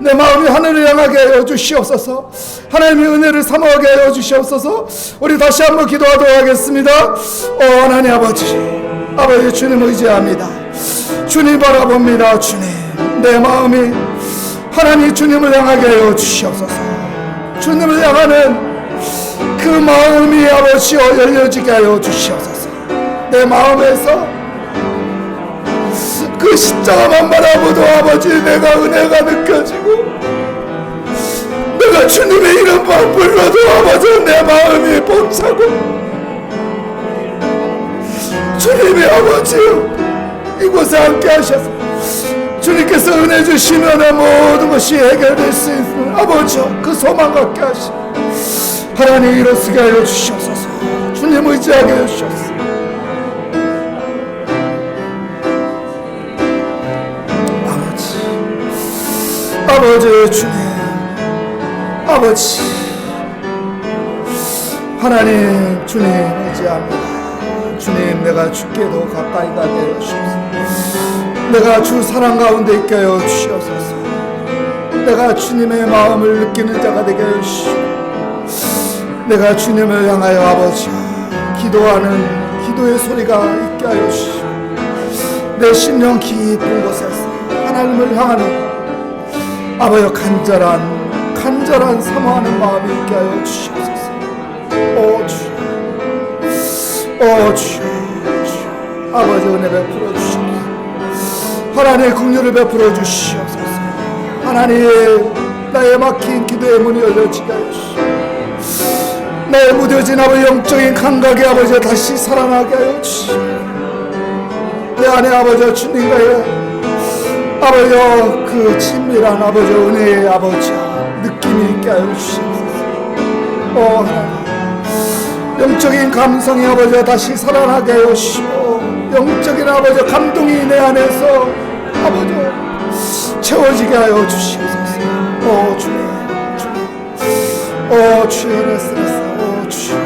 내 마음이 하늘을 향하게 하여 주시옵소서. 하나님의 은혜를 사모하게 하여 주시옵소서. 우리 다시 한번 기도하도록 하겠습니다. 하나님 아버지 주님 의지합니다. 주님 바라봅니다. 주님 내 마음이 하나님 주님을 향하게 하여 주시옵소서. 주님을 향하는 그 마음이 아버지여 열려지게 하여 주시옵소서. 내 마음에서 그 십자가만 바라보도 아버지 내가 은혜가 느껴지고 내가 주님의 이름만 불러도 아버지 내 마음이 벅차고 주님이 아버지요 이곳에 함께 하셔서 주님께서 은혜 주시면 모든 것이 해결될 수 있는 아버지요 그 소망 갖게 하시고 하나님 일어서게 하여 주시옵소서. 주님 의지하게 하여 주시옵소서. 아버지 주님 아버지 하나님 주님 의지합니다. 주님 내가 주께도 가까이 가게 하여 주시옵소서. 내가 주 사랑 가운데 있게 하여 주시옵소서. 내가 주님의 마음을 느끼는 자가 되게 하여 주시옵소서. 내가 주님을 향하여 아버지 기도하는 기도의 소리가 있게 하여 주시옵소서. 내 심령 깊은 곳에서 하나님을 향하는 아버지 간절한 사모하는 마음이 있게 하여 주시옵소서. 주여 아버지 은혜 베풀어 주시옵소서. 하나님의 긍휼을 베풀어 주시옵소서. 하나님 나의 막힌 기도의 문이 열려지게 하여 주시옵소서. 나의 무뎌진 아버지 영적인 감각이 아버지 다시 살아나게 하여 주시옵소서. 내 안에 아버지 주님과의 아버지여 그 친밀한 아버지 은혜의 아버지 느낌이 있게 하여 주시옵소서. 하나님 영적인 감성이 아버지 다시 살아나게 하여 주시고 영적인 아버지 감동이 내 안에서 아버지 채워지게 하여 주시옵소서. 주님 주여 레스레스 주여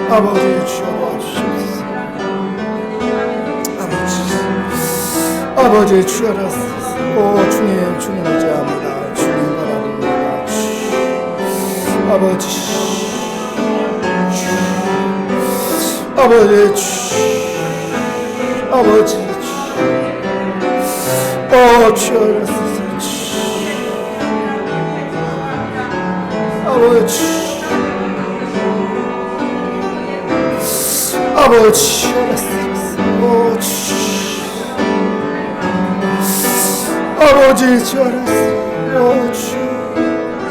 아버지 주여 도와주시옵소서. 아버지 주여라소서. 오 주님, 주님 의지합니다. 주님 바라봅니다. 아버지, 아버지, 아버지, 오 주여라소서. 아버지, 아버지, 오 주, 아버지 주여라소서. 오 주,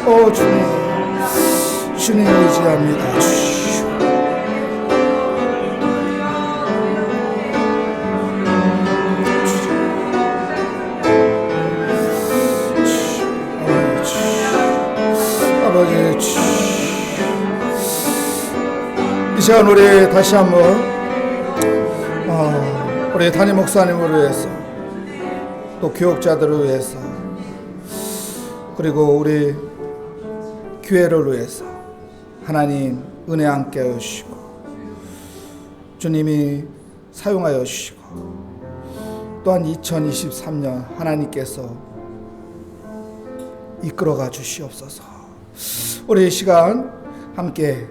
오 주님, 주님 의지합니다. 주. 이 시간 우리 다시 한번 우리 담임 목사님을 위해서, 또 교육자들을 위해서, 그리고 우리 교회를 위해서 하나님 은혜 함께 하시고 주님이 사용하여 주시고, 또한 2023년 하나님께서 이끌어가 주시옵소서. 우리 이 시간 함께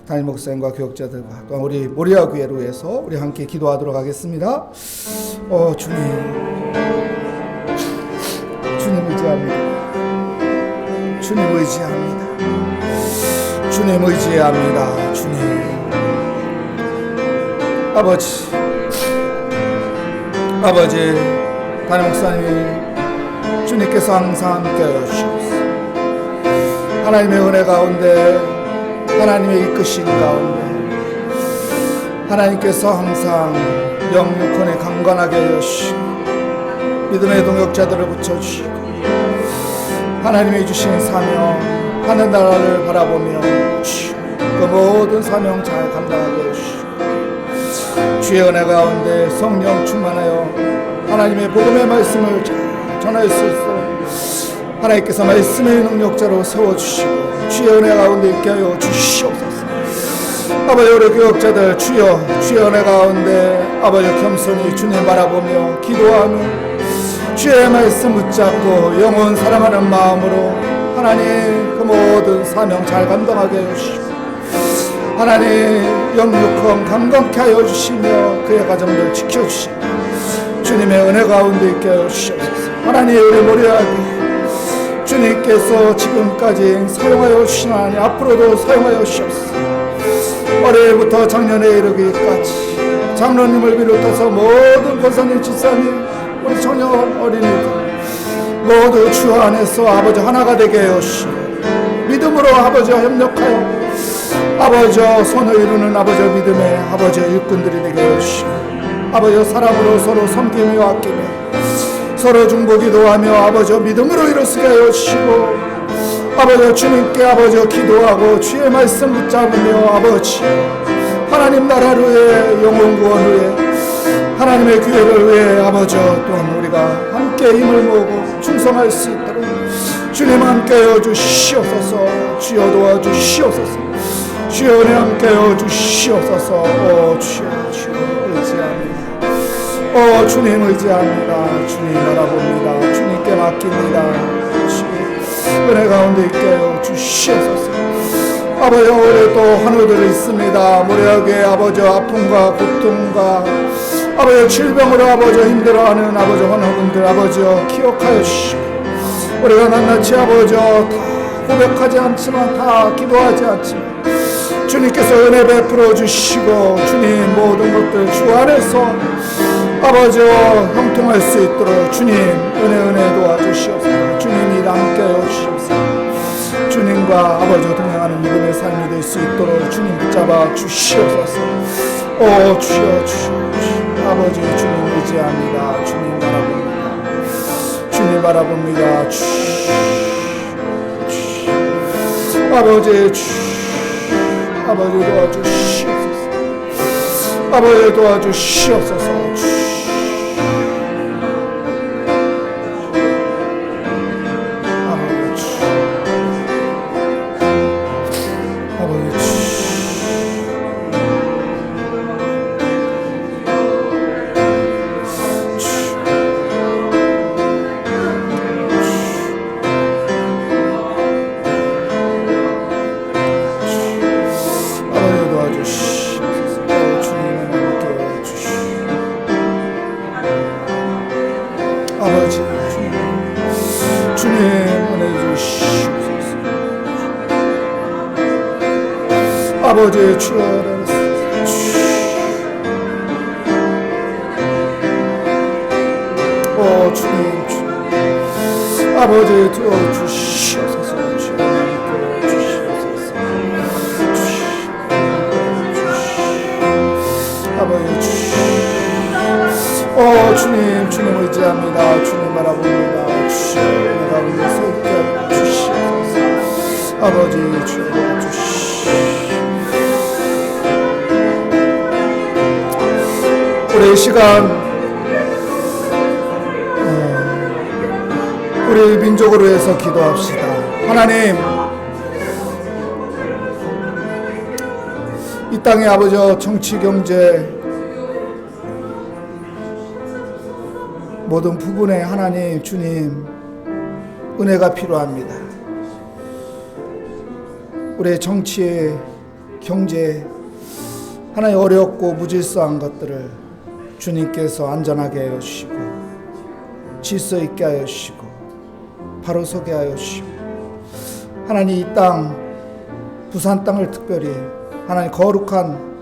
담임 목사님과 교육자들과 또한 우리 모리아 교회를 위해서 우리 함께 기도하도록 하겠습니다. 주님, 주님 의지합니다. 주님 의지합니다. 주님 의지합니다. 주님, 아버지, 아버지, 담임 목사님 주님께서 항상 함께하여 주시옵소서. 하나님의 은혜 가운데, 하나님의 이끄신 가운데 하나님께서 항상 영육혼에 강건하게 하시고 믿음의 동역자들을 붙여주시고 하나님이 주신 사명, 하늘나라를 바라보며 그 모든 사명 잘 감당하게 하시고 주의 은혜 가운데 성령 충만하여 하나님의 복음의 말씀을 잘 전할 수 있도록 하나님께서 말씀의 능력자로 세워주시고 주의 은혜 가운데 있게 하여 주시옵소서. 아버지, 우리 교육자들 주여, 주의 은혜 가운데 아버지 겸손히 주님 바라보며 기도하며 주의 말씀 붙잡고 영원 사랑하는 마음으로 하나님 그 모든 사명 잘 감당하게 해주시고 하나님 영육혼 강건케 하여 주시며 그의 가정들 지켜주시고 주님의 은혜 가운데 있게 하여 주시옵소서. 하나님, 우리 모리아기 주님께서 지금까지 사용하여 주신 하나님 앞으로도 사용하여 주시옵소서. 어려부터 작년에 이르기까지 장로님을 비롯해서 모든 권사님, 집사님, 우리 청년 어린이들 모두 주 안에서 아버지 하나가 되게 하여 주시고 믿음으로 아버지와 협력하여 아버지 손을 이루는 아버지 믿음의 아버지 일꾼들이 되게 하여 주시고 아버지 사랑으로 서로 섬기며 아끼며 서로 중보기도하며 아버지 믿음으로 이루시게 하여 주시고 아버지 주님께 아버지 기도하고 주의 말씀 붙잡으며 아버지 하나님 나라를 위해 영혼 구원을 위해 하나님의 교회를 위해 아버지 또한 우리가 함께 힘을 모으고 충성할 수 있도록 주님 함께하여 주시옵소서. 주여 도와주시옵소서. 주여 은혜 함께하여 주시옵소서. 주여 의지합니다. 주님 의지합니다. 주님 바라봅니다. 주님께 맡깁니다. 주님 은혜 가운데 있게 하여 주시옵소서. 아버지, 올해 또 환우들이 있습니다. 모래하게 아버지 아픔과 고통과 아버지 질병으로 아버지 힘들어하는 아버지 환우분들 아버지여 기억하여 주시고 우리가 낱낱이 아버지 다 고백하지 않지만 다 기도하지 않지만 주님께서 은혜 베풀어 주시고 주님 모든 것들 주 안에서 아버지와 형통할 수 있도록 주님 은혜 도와주시옵소서. 주님이 함께하여 주시옵소서. 주님과 아버지와 동행하는 믿음의 삶이 될 수 있도록 주님 붙잡아 주시옵소서. 주여 아버지 주님 의지합니다. 주님 바라봅니다. 주님 바라봅니다. 아버지 도와주시옵소서. 아버지 도와주시옵소서. 아버지 주님 은혜 주시옵소서. 아버지 주여 주님 아버지 도와주시옵소서. 아버지 주님 주님 의지합니다. 주님 바라봅니다. 주여 내가 우리 속에 주시옵소서. 아버지 주여 우리 이 시간 우리 민족으로 해서 기도합시다. 하나님, 이 땅의 아버지 정치 경제 모든 부분에 하나님 주님 은혜가 필요합니다. 우리의 정치의 경제 하나님 어렵고 무질서한 것들을 주님께서 안전하게 하여 주시고 질서 있게 하여 주시고 바로 서게 하여 주시고 하나님 이 땅 부산 땅을 특별히 하나님 거룩한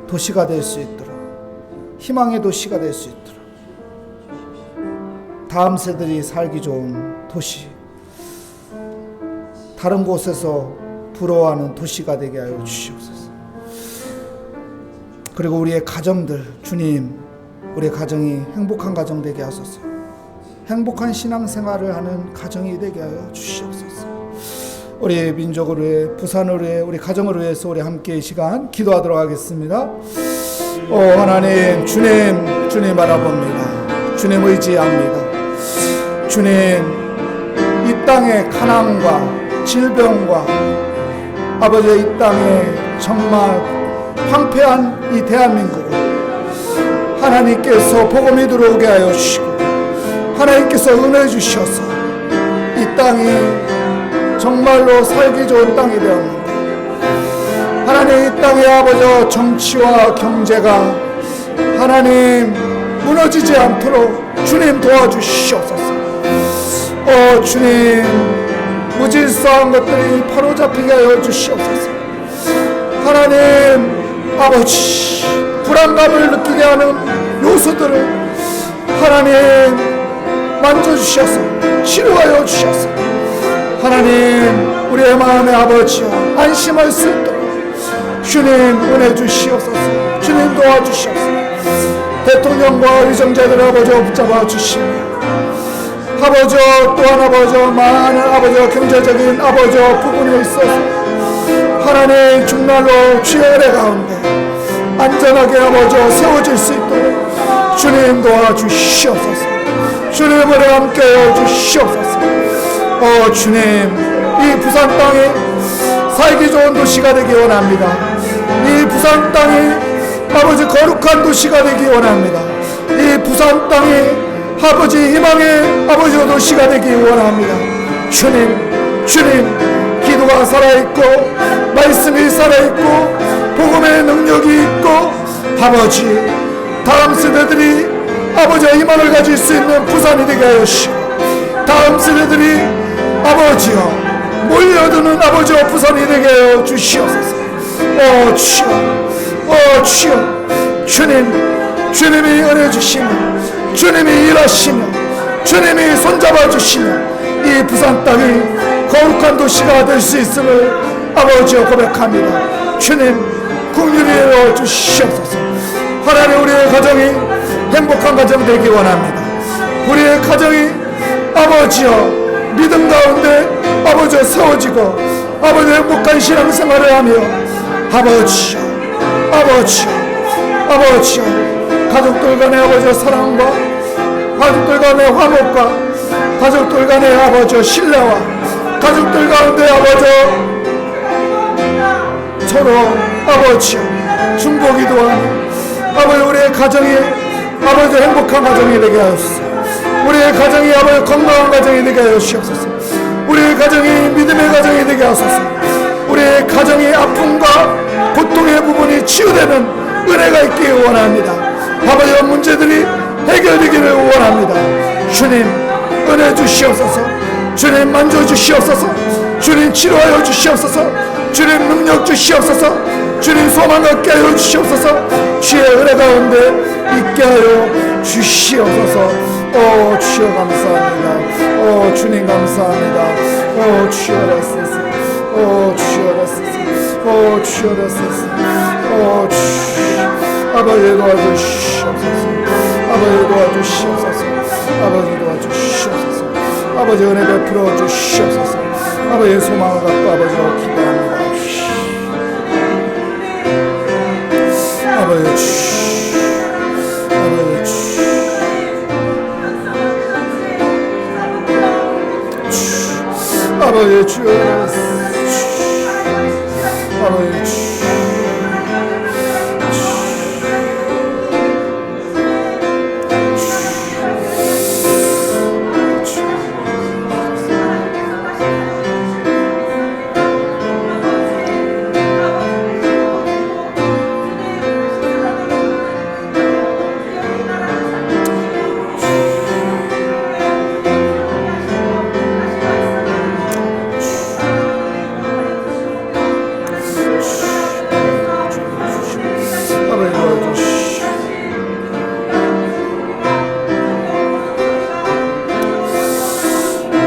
도시가 될 수 있도록 희망의 도시가 될 수 있도록 다음 세들이 살기 좋은 도시 다른 곳에서 부러워하는 도시가 되게 하여 주시옵소서. 그리고 우리의 가정들 주님 우리의 가정이 행복한 가정 되게 하소서. 행복한 신앙생활을 하는 가정이 되게 하여 주시옵소서. 우리 민족을 위해 부산을 위해 우리 가정을 위해서 우리 함께 이 시간 기도하도록 하겠습니다. 하나님 주님 바라봅니다. 주님 의지합니다. 주님 이 땅의 가난과 질병과 아버지 이 땅에 정말 황폐한 이 대한민국을 하나님께서 복음이 들어오게 하여 주시고 하나님께서 은혜 주셔서 이 땅이 정말로 살기 좋은 땅이 되었는데 하나님 이 땅의 아버지 정치와 경제가 하나님 무너지지 않도록 주님 도와주시옵소서. 주님 무질서한 것들이 바로잡히게 하여 주시옵소서. 하나님 아버지 불안감을 느끼게 하는 요소들을 하나님 만져주셔서 치료하여 주셔서 하나님 우리의 마음의 아버지여 안심할 수 있도록 주님 은혜 주시옵소서. 주님 도와주시옵소서. 대통령과 의정자들 아버지여 붙잡아 주시며 아버지여 또한 아버지여 많은 아버지여 경제적인 아버지여 부분에 있어서 하나님 정말로 주의 은혜 가운데 안전하게 아버지여 세워질 수 있도록 주님 도와주시옵소서. 주님을 함께해 주시옵소서. 주님 이 부산 땅에 살기 좋은 도시가 되기 원합니다. 이 부산 땅이 아버지 거룩한 도시가 되기 원합니다. 이 부산 땅이 아버지 희망의 아버지 도시가 되기 원합니다. 주님 기도가 살아있고 말씀이 살아있고 복음의 능력이 있고 아버지 다음 세대들이 아버지의 희망을 가질 수 있는 부산이 되게 하여 주시고 다음 세대들이 아버지여 몰려드는 아버지와 부산이 되게 하여 주시옵소서. 주여 주님이 은혜 주시며 주님이 일하시며 주님이 손잡아 주시며 이 부산 땅이 거룩한 도시가 될 수 있음을 아버지여 고백합니다. 주님 긍휼히 여겨 주시옵소서. 하나님 우리의 가정이 행복한 가정 되기 원합니다. 우리의 가정이 아버지여 믿음 가운데 아버지여 세워지고 아버지 행복한 신앙생활을 하며 아버지여 가족들 간의 아버지여 사랑과 가족들 간의 화목과 가족들 간의 아버지여 신뢰와 가족들 가운데 아버지여 서로 아버지여 중보기도 하는 아버지 우리의 가정이 아버지 행복한 가정이 되게 하옵소서. 우리의 가정이 아버지 건강한 가정이 되게 하여 주시옵소서. 우리의 가정이 믿음의 가정이 되게 하소서. 우리의 가정이 아픔과 고통의 부분이 치유되는 은혜가 있기 원합니다. 아버지의 문제들이 해결되기를 원합니다. 주님 은혜 주시옵소서. 주님 만져 주시옵소서. 주님 치료하여 주시옵소서. 주님 능력 주시옵소서. 주님 소망 갖게 하여 주시옵소서. 주의 은혜 가운데 있게 하여 주시옵소서. 오 주여 감사합니다. 오 주님 감사합니다. 오 주여라소서. 오 주여라소서. 오 주여라소서. 오 주 아버지 도와주시옵소서. 아버지 도와주시옵소서. 아버지 도와주시옵소서. 아버지 은혜 베풀어 주시옵소서. 아버지의 소망을 갖고 아버지로 기도합니다. 아버지 주 아버지 주 아버지 주 아버지 주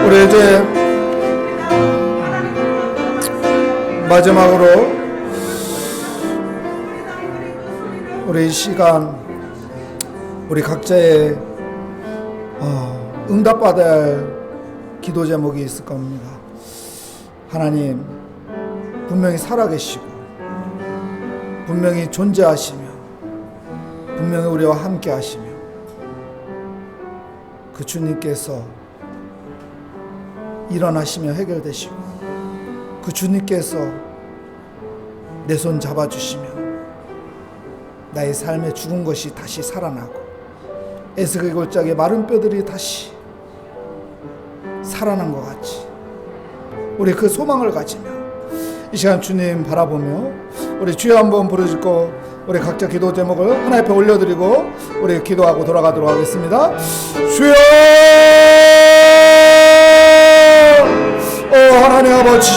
우리 이제 마지막으로 우리 이 시간 우리 각자의 응답받아야 할 기도 제목이 있을 겁니다. 하나님 분명히 살아계시고 분명히 존재하시며 분명히 우리와 함께 하시며 그 주님께서 일어나시며 해결되시고 그 주님께서 내 손 잡아주시며 나의 삶에 죽은 것이 다시 살아나고 에스겔 골짜기의 마른 뼈들이 다시 살아난 것 같이 우리 그 소망을 가지며 이 시간 주님 바라보며 우리 주여 한번 부르짖고 우리 각자 기도 제목을 하나님 앞에 올려드리고 우리 기도하고 돌아가도록 하겠습니다. 주여 하나님 아버지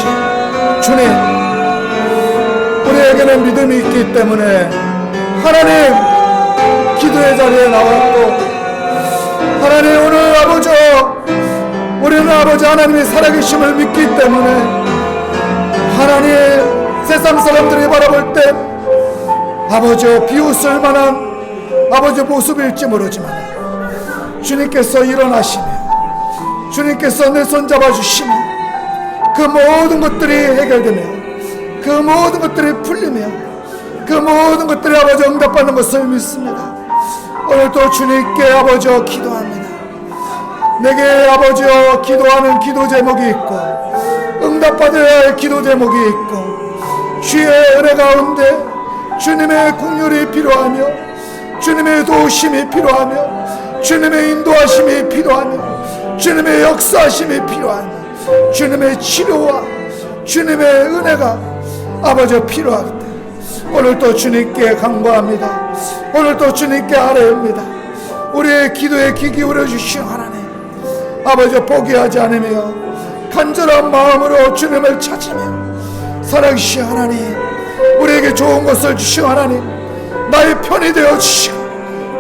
주님 우리에게는 믿음이 있기 때문에 하나님 기도의 자리에 나왔고 하나님 오늘 아버지 우리는 아버지 하나님의 살아계심을 믿기 때문에 하나님 세상 사람들이 바라볼 때 아버지 비웃을 만한 아버지 모습일지 모르지만 주님께서 일어나시며 주님께서 내 손 잡아주시며 그 모든 것들이 해결되며 그 모든 것들이 풀리며 그 모든 것들이 아버지 응답받는 것을 믿습니다. 오늘도 주님께 아버지 기도합니다. 내게 아버지 기도하는 기도 제목이 있고 응답받아야 할 기도 제목이 있고 주의 은혜 가운데 주님의 긍휼이 필요하며 주님의 도우심이 필요하며 주님의 인도하심이 필요하며 주님의 역사하심이 필요하며 주님의 치료와 주님의 은혜가 아버지 필요할 때 오늘도 주님께 간구합니다. 오늘도 주님께 아뢰옵니다. 우리의 기도에 귀 기울여 주시오 하나님 아버지 포기하지 않으며 간절한 마음으로 주님을 찾으며 살아계시오 하나님 우리에게 좋은 것을 주시오 하나님 나의 편이 되어 주시고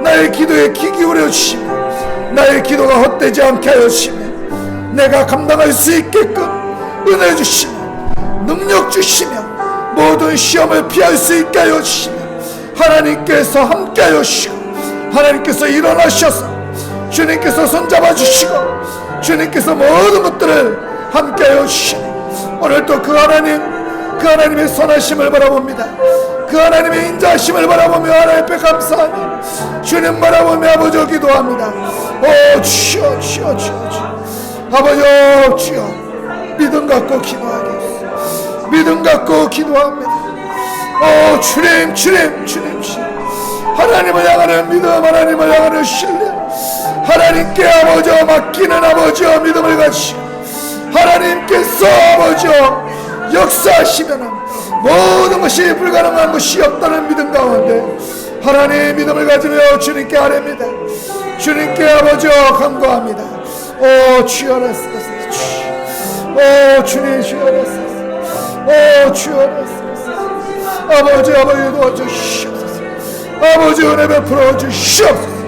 나의 기도에 귀 기울여 주시며 나의 기도가 헛되지 않게 하여 주시며 내가 감당할 수 있게끔 은혜 주시며 능력 주시며 모든 시험을 피할 수 있게 하여 주시며 하나님께서 함께 하여 주시고 하나님께서 일어나셔서 주님께서 손잡아 주시고 주님께서 모든 것들을 함께 하여 주시며 오늘도 그 하나님의 선하심을 바라봅니다. 그 하나님의 인자하심을 바라보며 하나님 앞에 감사하며 주님 바라보며 아버지 기도합니다. 오 주여 주여 주여 주여 아버지 주여 믿음 갖고 기도하게 믿음 갖고 기도합니다. 오 주님 주님 주님 주님 하나님을 향하는 믿음 하나님을 향하는 신뢰 하나님께 아버지 맡기는 아버지와 믿음을 가지시고 하나님께서 아버지 역사하시면 모든 것이 불가능한 것이 없다는 믿음 가운데 하나님의 믿음을 가지며 주님께 아뢰입니다. 주님께 아버지여 간구합니다. 오 주여라소서. 오 주님 주여라소서. 오 주여라소서. 아버지 도와주시옵소서. 아버지 은혜 베풀어 주시옵소서.